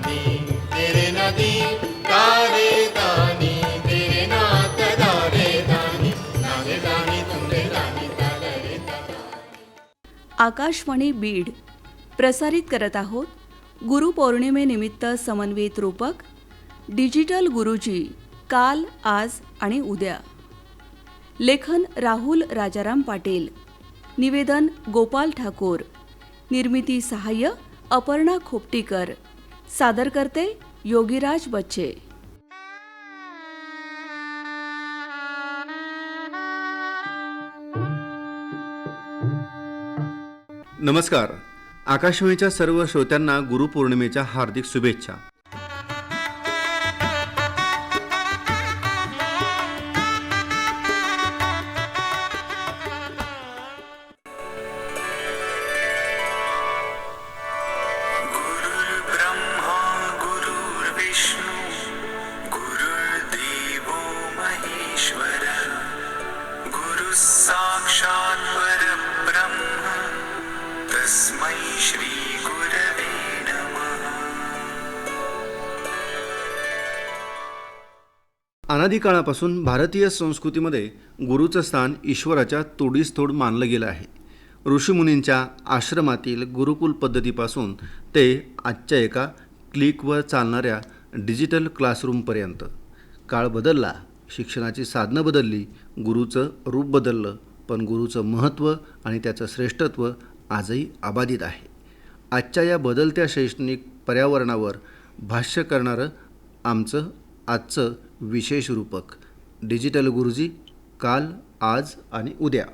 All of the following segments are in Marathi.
दानी तेरे नदी तारे दानी तेरे नाथ दारे दानी नागे दानी तुंगे दानी तारे दानी. आकाशवाणी बीड प्रसारित करत आहोत गुरुपौर्णिमेनिमित्त समन्वित रूपक डिजिटल गुरुजी काल आज आणि उद्या. लेखन राहुल राजाराम पाटील, निवेदन गोपाल ठाकूर, निर्मिती सहाय्य अपर्णा खोपटीकर, सादर करते योगीराज बच्चे. नमस्कार. आकाशवाणीच्या सर्व श्रोत्यांना गुरुपौर्णिमेच्या हार्दिक शुभेच्छा. साक्षात् परब्रह्म तस्मै श्री गुरवे नमः. अनादी काळापासून भारतीय संस्कृतीमध्ये गुरुचं स्थान ईश्वराच्या तोडीस तोड मानलं गेलं आहे. ऋषीमुनींच्या आश्रमातील गुरुकुल पद्धतीपासून ते आजच्या एका क्लिकवर चालणाऱ्या डिजिटल क्लासरूमपर्यंत काळ बदलला, शिक्षणाची साधनं बदलली, गुरुचं रूप बदललं, पण गुरुचं महत्त्व आणि त्याचं श्रेष्ठत्व आजही अबाधित आहे. आजच्या या बदलत्या शैक्षणिक पर्यावरणावर भाष्य करणारं आमचं आजचं विशेष रूपक डिजिटल गुरुजी काल आज आणि उद्या.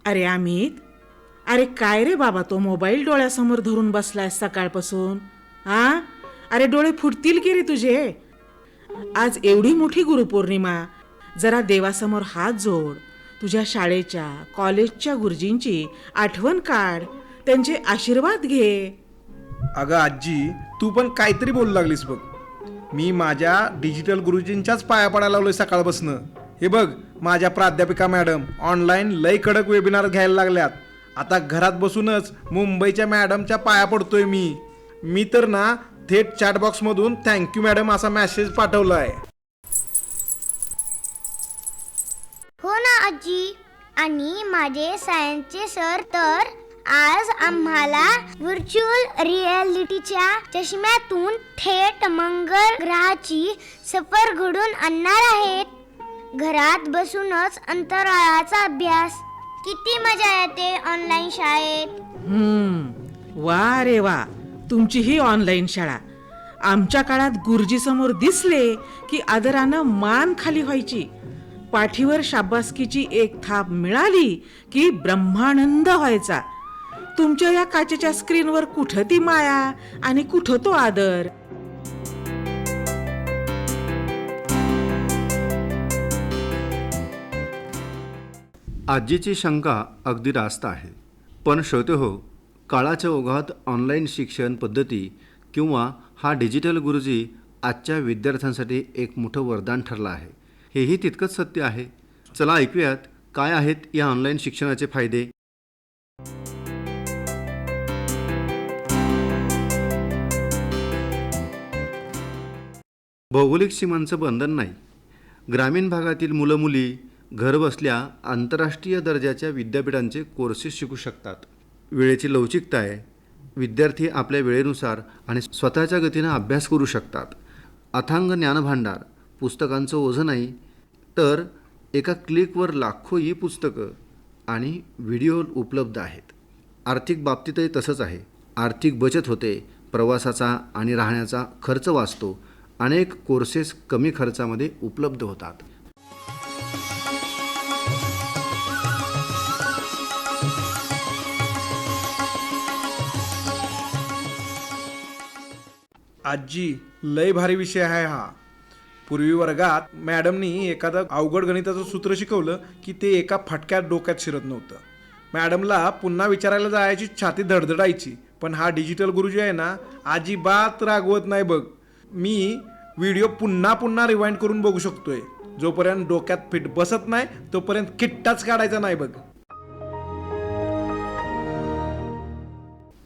अरे अमित, अरे काय रे बाबा, तो मोबाईल डोळ्यासमोर धरून बसलाय सकाळपासून. हा, अरे डोळे फुटतील की रे तुझे. आज एवढी मोठी गुरुपौर्णिमा, जरा देवासमोर हात जोड, तुझ्या शाळेच्या कॉलेजच्या गुरुजींची आठवण काढ, त्यांचे आशीर्वाद घे. अगं आजी, तू पण काहीतरी बोलू लागलीस बघ. मी माझ्या डिजिटल गुरुजींच्याच पाया पडायला लावलोय सकाळपासनं. हे बघ, माझ्या प्राध्यापिका मॅडम ऑनलाईन लय कडक वेबिनार घ्यायला लागल्यात. आता घरात बसूनच मुंबईच्या मॅडमच्या पाया पडतोय मी तर ना थेट चॅटबॉक्समधून थँक्यू मॅडम असा मेसेज पाठवलाय. हो ना आजी, आणि माझे सायन्सचे सर तर आज आम्हाला व्हर्च्युअल रियालिटीच्या चष्म्यातून थेट मंगळ ग्रहाची सफर घडून आणणार आहेत. घरात बसूनच अंतराळाचा अभ्यास. किती मजा येते ऑनलाईन शाळेत. वा रे वा, तुमची ही ऑनलाईन शाळा. आमच्या काळात गुरुजी समोर दिसले की आदरानं मान खाली व्हायची. पाठीवर शाबासकीची एक थाप मिळाली की ब्रह्मानंद व्हायचा. तुमच्या या काचेच्या स्क्रीनवर कुठं ती माया आणि कुठं तो आदर. आजीची शंका अगदी रास्त आहे, पण श्रोते हो, काळाच्या ओघात ऑनलाईन शिक्षण पद्धती किंवा हा डिजिटल गुरुजी आजच्या विद्यार्थ्यांसाठी एक मोठं वरदान ठरलं आहे, हेही तितकंच सत्य आहे. चला ऐकूयात काय आहेत या ऑनलाईन शिक्षणाचे फायदे. भौगोलिक सीमांचं बंधन नाही. ग्रामीण भागातील मुलं मुली घरबसल्या आंतरराष्ट्रीय दर्जाच्या विद्यापीठांचे कोर्सेस शिकू शकतात. वेळेची लवचिकता आहे. विद्यार्थी आपल्या वेळेनुसार आणि स्वतःच्या गतीनं अभ्यास करू शकतात. अथांग ज्ञानभांडार, पुस्तकांचं ओझं नाही, तर एका क्लिकवर लाखो ई पुस्तकं आणि व्हिडिओ उपलब्ध आहेत. आर्थिक बाबतीतही तसंच आहे. आर्थिक बचत होते, प्रवासाचा आणि राहण्याचा खर्च वाचतो. अनेक कोर्सेस कमी खर्चामध्ये उपलब्ध होतात. आजी, लय भारी विषय आहे हा. पूर्वी वर्गात मॅडमनी एखादं अवघड गणिताचं सूत्र शिकवलं की ते एका फटक्यात डोक्यात शिरत नव्हतं. मॅडमला पुन्हा विचारायला जायची छाती धडधडायची. पण हा डिजिटल गुरुजी आहे ना, अजिबात रागवत नाही बघ. मी व्हिडिओ पुन्हा पुन्हा रिवाइंड करून बघू शकतोय. जोपर्यंत डोक्यात फिट बसत नाही तोपर्यंत किट्टाच काढायचा नाही बघ.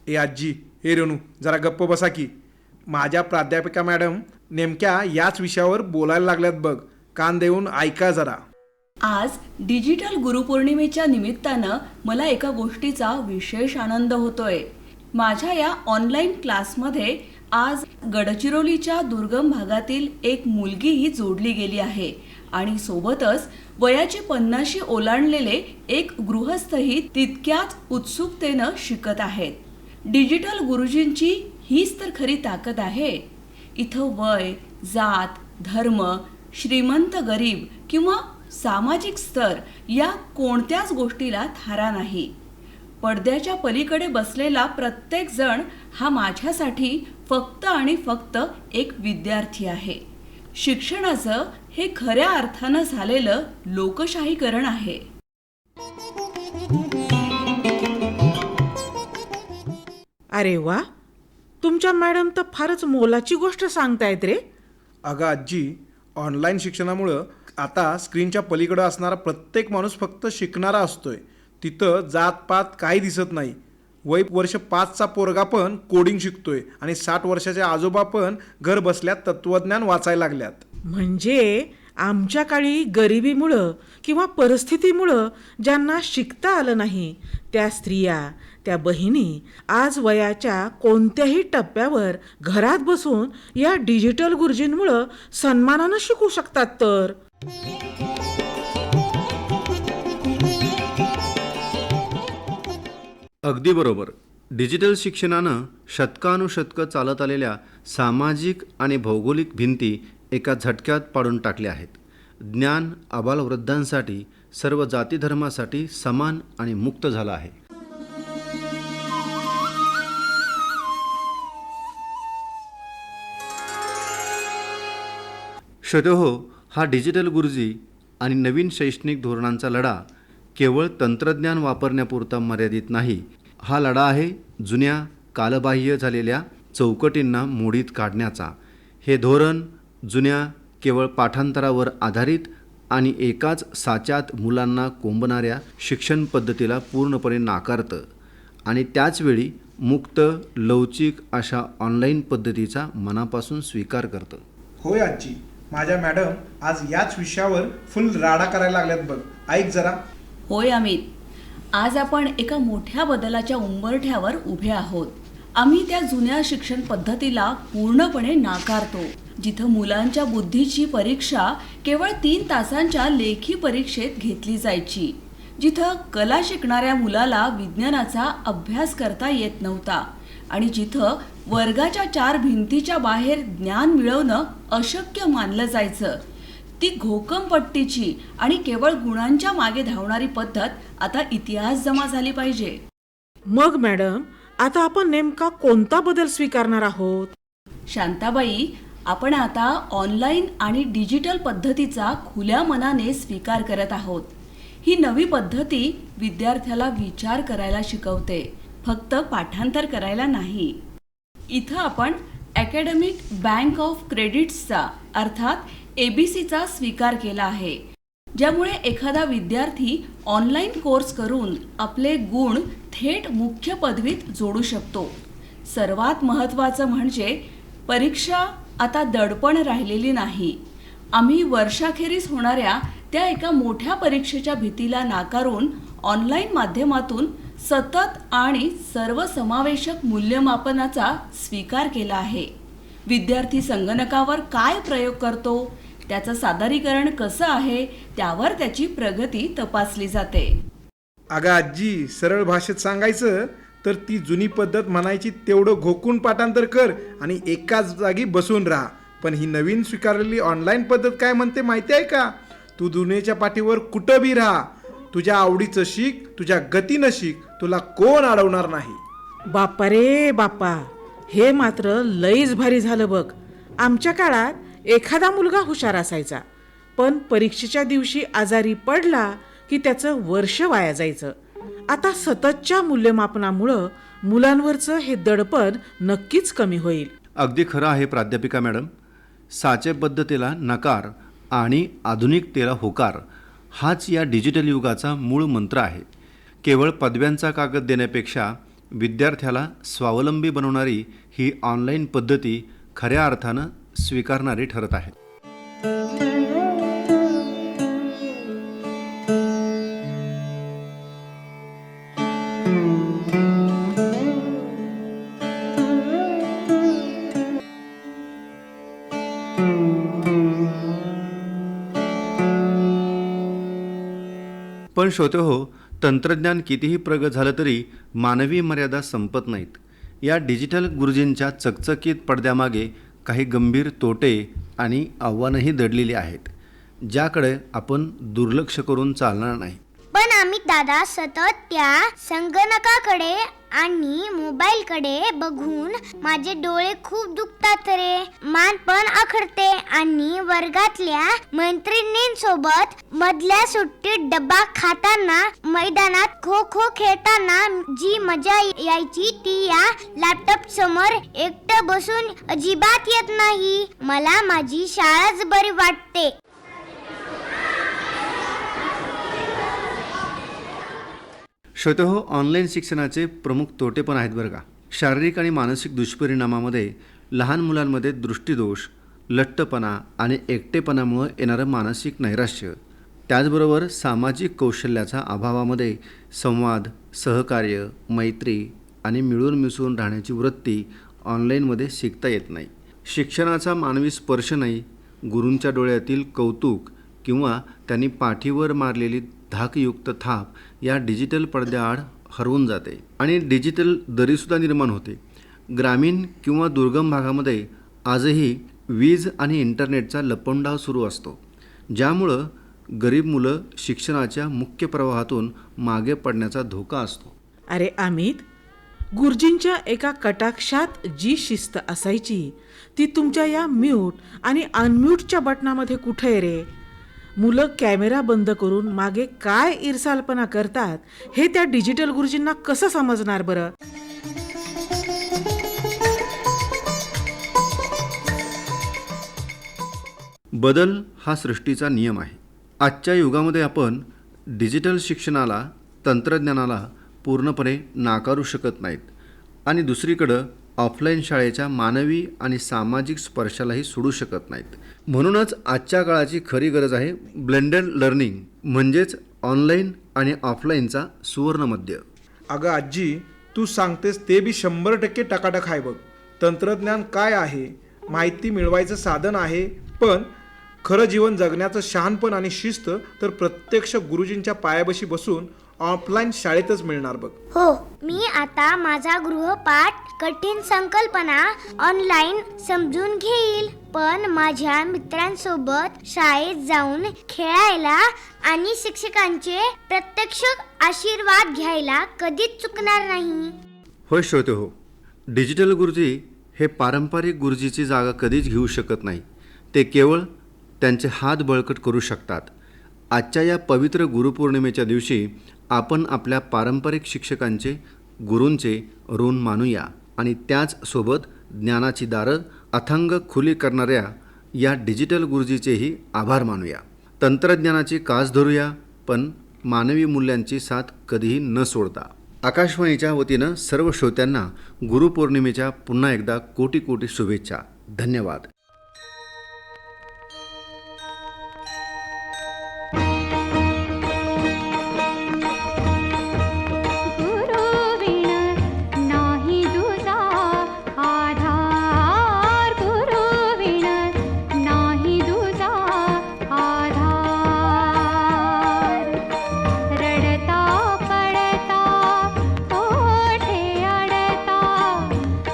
ए आजी, हे रेणू, जरा गप्प बसा की. माझ्या प्राध्यापिका मॅडम नेमक्या याच विषयावर बोलायला लागल्यात बघ. कान देऊन ऐका जरा. आज डिजिटल गुरुपौर्णिमेच्या निमित्तानं मला एका गोष्टीचा विशेष आनंद होतोय. माझ्या या ऑनलाईन क्लासमध्ये आज गडचिरोलीच्या दुर्गम भागातील एक मुलगीही जोडली गेली आहे आणि सोबतच वयाची 50 ओलांडलेले एक गृहस्थही तितक्याच उत्सुकतेनं शिकत आहेत. डिजिटल गुरुजींची हीच तर खरी ताकद आहे. इथं वय, जात, धर्म, श्रीमंत गरीब किंवा सामाजिक स्तर या कोणत्याच गोष्टीला थारा नाही. पडद्याच्या पलीकडे बसलेला प्रत्येक जण हा माझ्यासाठी फक्त आणि फक्त एक विद्यार्थी आहे. शिक्षणाचं हे खऱ्या अर्थानं झालेलं लोकशाहीकरण आहे. अरे वा, तुमच्या मॅडम तर फारच मोलाची गोष्ट सांगतायत रे. अगं आजी, ऑनलाईन शिक्षणामुळं आता स्क्रीनच्या पलीकडं असणारा प्रत्येक माणूस फक्त शिकणारा असतोय. तिथं जातपात काही दिसत नाही. वय वर्ष 5चा पोरगा पण कोडिंग शिकतोय आणि 60 वर्षाचे आजोबा पण घर बसल्या तत्वज्ञान वाचायला लागल्यात. म्हणजे आमच्या काळी गरिबीमुळं किंवा परिस्थितीमुळं ज्यांना शिकता आलं नाही त्या स्त्रिया, त्या बहिणी आज वयाच्या कोणत्याही टप्प्यावर घरात बसून या डिजिटल गुरुजींमुळं सन्मानानं शिकू शकतात. तर अगदी बरोबर. डिजिटल शिक्षणानं शतकानुशतकं चालत आलेल्या सामाजिक आणि भौगोलिक भिंती एका झटक्यात पाडून टाकल्या आहेत. ज्ञान आबालवृद्धांसाठी, सर्व जाती धर्मासाठी समान आणि मुक्त झालं आहे. श्रोतेहो, हा डिजिटल गुरुजी आणि नवीन शैक्षणिक धोरणांचा लढा केवळ तंत्रज्ञान वापरण्यापुरता मर्यादित नाही. हा लढा आहे जुन्या कालबाह्य झालेल्या चौकटींना मोडीत काढण्याचा. हे धोरण जुन्या केवळ पाठांतरावर आधारित आणि एकाच साच्यात मुलांना कोंबणाऱ्या शिक्षण पद्धतीला पूर्णपणे नाकारतं आणि त्याचवेळी मुक्त, लवचिक अशा ऑनलाईन पद्धतीचा मनापासून स्वीकार करतं. होय आजी, माझ्या मॅडम आज याच विषयावर फुल राडा करायला लागल्यात बघ. ऐक जरा. होय अमित, आज आपण एका मोठ्या बदलाच्या उंबरठ्यावर उभे आहोत. आम्ही त्या जुन्या शिक्षण पद्धतीला पूर्णपणे नाकारतो, जिथं मुलांच्या बुद्धीची परीक्षा केवळ 3 तासांच्या लेखी परीक्षेत घेतली जायची, जिथं कला शिकणाऱ्या मुलाला विज्ञानाचा अभ्यास करता येत नव्हता आणि जिथं वर्गाच्या 4 भिंतीच्या बाहेर ज्ञान मिळवणं अशक्य मानलं जायचं. ती घोकमपट्टीची आणि केवळ गुणांच्या मागे धावणारी पद्धत आता इतिहास जमा झाली पाहिजे. मग मॅडम, आता आपण नेमका कोणता बदल स्वीकारणार आहोत? शांताबाई, आपण आता ऑनलाईन आणि डिजिटल पद्धतीचा खुल्या मनाने स्वीकार करत आहोत. ही नवी पद्धती विद्यार्थ्याला विचार करायला शिकवते, फक्त पाठांतर करायला नाही. इथं आपण अकॅडमिक बँक ऑफ क्रेडिट्सचा अर्थात ABCचा स्वीकार केला आहे, ज्यामुळे एखादा विद्यार्थी ऑनलाईन कोर्स करून आपले गुण थेट मुख्य पदवीत जोडू शकतो. सर्वात महत्त्वाचं म्हणजे परीक्षा आता दडपण राहिलेली नाही. आम्ही वर्षाखेरीस होणाऱ्या त्या एका मोठ्या परीक्षेच्या भीतीला नाकारून ऑनलाईन माध्यमातून सतत आणि सर्वसमावेशक मूल्यमापनाचा स्वीकार केला आहे. विद्यार्थी संगणकावर काय प्रयोग करतो, त्याचं सादरीकरण कसं आहे, त्यावर त्याची प्रगती तपासली जाते. अगं आजी, सरळ भाषेत सांगायचं तर ती जुनी पद्धत म्हणायची तेवढं घोकून पाठांतर कर आणि एकाच जागी बसून राहा. पण ही नवीन स्वीकारलेली ऑनलाईन पद्धत काय म्हणते माहिती आहे का? तू दुनियेच्या पाठीवर कुठं बी राहा, तुझ्या आवडीचं शिक, तुझ्या गतीनं शिक, तुला कोण अडवणार नाही. बाप्पा रे बाप्पा, हे मात्र लईच भारी झालं बघ. आमच्या काळात एखादा मुलगा हुशार असायचा, पण परीक्षेच्या दिवशी आजारी पडला की त्याचं वर्ष वाया जायचं. आता सततच्या मूल्यमापनामुळं मुलांवरचं हे दडपण नक्कीच कमी होईल. अगदी खरं आहे प्राध्यापिका मॅडम. साचेबद्धतेला नकार आणि आधुनिकतेला होकार हाच या डिजिटल युगाचा मूळ मंत्र आहे. केवळ पदव्यांचा कागद देण्यापेक्षा विद्यार्थ्याला स्वावलंबी बनवणारी ही ऑनलाईन पद्धती खऱ्या अर्थानं स्वीकारणारी ठरत आहे. पण श्रोतेहो, तंत्रज्ञान कितीही प्रगत झालं तरी मानवी मर्यादा संपत नाहीत. या डिजिटल गुरुजींच्या चकचकीत पडद्यामागे काही गंभीर तोटे आणि आव्हानंही दडलेली आहेत, ज्याकडे आपण दुर्लक्ष करून चालणार नाही. पण आम्ही दादा सतत त्या संगणकाकडे आणि मोबाईलकडे बघून माझे डोळे खूप दुखतात रे. मान पण आखडते आणि वर्गातल्या मैत्रिणींसोबत मधल्या सुट्टीत डब्बा खाताना, मैदानात खो खो खेळताना जी मजा यायची ती या लॅपटॉप समोर एकटं बसून अजिबात येत नाही. मला माझी शाळाच बरी वाटते. श्रोतेहो, ऑनलाईन शिक्षणाचे प्रमुख तोटे पण आहेत बरं का. शारीरिक आणि मानसिक दुष्परिणामामध्ये लहान मुलांमध्ये दृष्टीदोष, लठ्ठपणा आणि एकटेपणामुळे येणारं मानसिक नैराश्य, त्याचबरोबर सामाजिक कौशल्याच्या अभावामध्ये संवाद, सहकार्य, मैत्री आणि मिळून मिसळून राहण्याची वृत्ती ऑनलाईनमध्ये शिकता येत नाही. शिक्षणाचा मानवी स्पर्श नाही, गुरूंच्या डोळ्यातील कौतुक किंवा त्यांनी पाठीवर मारलेली धाकयुक्त थाप या डिजिटल पडद्याआड हरवून जाते आणि डिजिटल दरीसुद्धा निर्माण होते. ग्रामीण किंवा दुर्गम भागामध्ये आजही वीज आणि इंटरनेटचा लपंडाव सुरू असतो, ज्यामुळं गरीब मुलं शिक्षणाच्या मुख्य प्रवाहातून मागे पडण्याचा धोका असतो. अरे अमित, गुरुजींच्या एका कटाक्षात जी शिस्त असायची ती तुमच्या या म्यूट आणि अनम्यूटच्या बटनामध्ये कुठे आहे रे? मुलं कॅमेरा बंद करून मागे काय इरसालपणा करतात हे त्या डिजिटल गुरुजींना कसं समजणार बरं? बदल हा सृष्टीचा नियम आहे. आजच्या युगामध्ये आपण डिजिटल शिक्षणाला, तंत्रज्ञानाला पूर्णपणे नाकारू शकत नाहीत आणि दुसरीकडं ऑफलाईन शाळेच्या मानवी आणि सामाजिक स्पर्शालाही सोडू शकत नाहीत. म्हणूनच आजच्या काळाची खरी गरज आहे ब्लेंडेड लर्निंग, म्हणजेच ऑनलाईन आणि ऑफलाईनचा सुवर्णमध्य. अगं आजी, तू सांगतेस ते बी 100% टकाटक आहे बघ. तंत्रज्ञान काय आहे, माहिती मिळवायचं साधन आहे, पण खरं जीवन जगण्याचं शहाणपण आणि शिस्त तर प्रत्यक्ष गुरुजींच्या पायाबशी बसून ऑफलाईन शाळेतच मिळणार बघ. हो, मी आता माझा गृहपाठ कठीण संकल्पना ऑनलाईन समजून घेईल, पण माझ्या मित्रांसोबत शाळेत जाऊन खेळायला आणि शिक्षकांचे प्रत्यक्ष आशीर्वाद घ्यायला कधीच चुकणार नाही. होय श्रोते हो, डिजिटल गुरुजी हे पारंपरिक गुरुजीची जागा कधीच घेऊ शकत नाही. ते केवळ त्यांचे हात बळकट करू शकतात. आजच्या या पवित्र गुरुपौर्णिमेच्या दिवशी आपण आपल्या पारंपरिक शिक्षकांचे, गुरूंचे ऋण मानूया आणि त्याचसोबत ज्ञानाची दारं अथांग खुली करणाऱ्या या डिजिटल गुरुजीचेही आभार मानूया. तंत्रज्ञानाची कास धरूया, पण मानवी मूल्यांची साथ कधीही न सोडता. आकाशवाणीच्या वतीनं सर्व श्रोत्यांना गुरुपौर्णिमेच्या पुन्हा एकदा कोटी कोटी शुभेच्छा. धन्यवाद.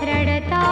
पडता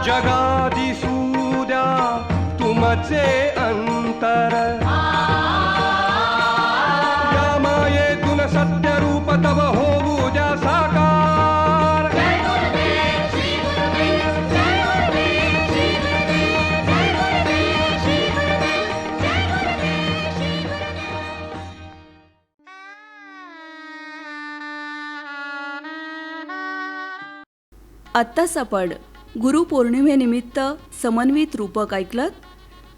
जगादी सूद्या तुमचे अंतर, या मायेतून सत्य रूप तव होऊ द्या साकार. आत्ताच आपण गुरुपौर्णिमेनिमित्त समन्वित रूपक ऐकलत.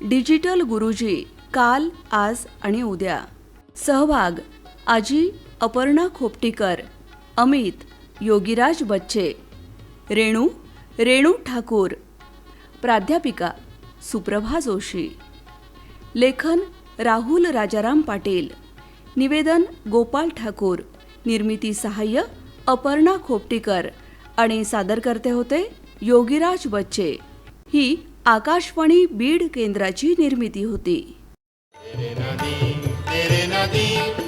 डिजिटल गुरुजी काल, आज आणि उद्या. सहभाग आजी अपर्णा खोपटीकर, अमित योगीराज बच्चे, रेणू ठाकूर, प्राध्यापिका सुप्रभा जोशी. लेखन राहुल राजाराम पाटील. निवेदन गोपाल ठाकूर. निर्मिती सहाय्य अपर्णा खोपटीकर आणि सादरकर्ते होते योगीराज बच्चे. ही आकाशवाणी बीड केंद्राची निर्मिती होती. तेरे नदी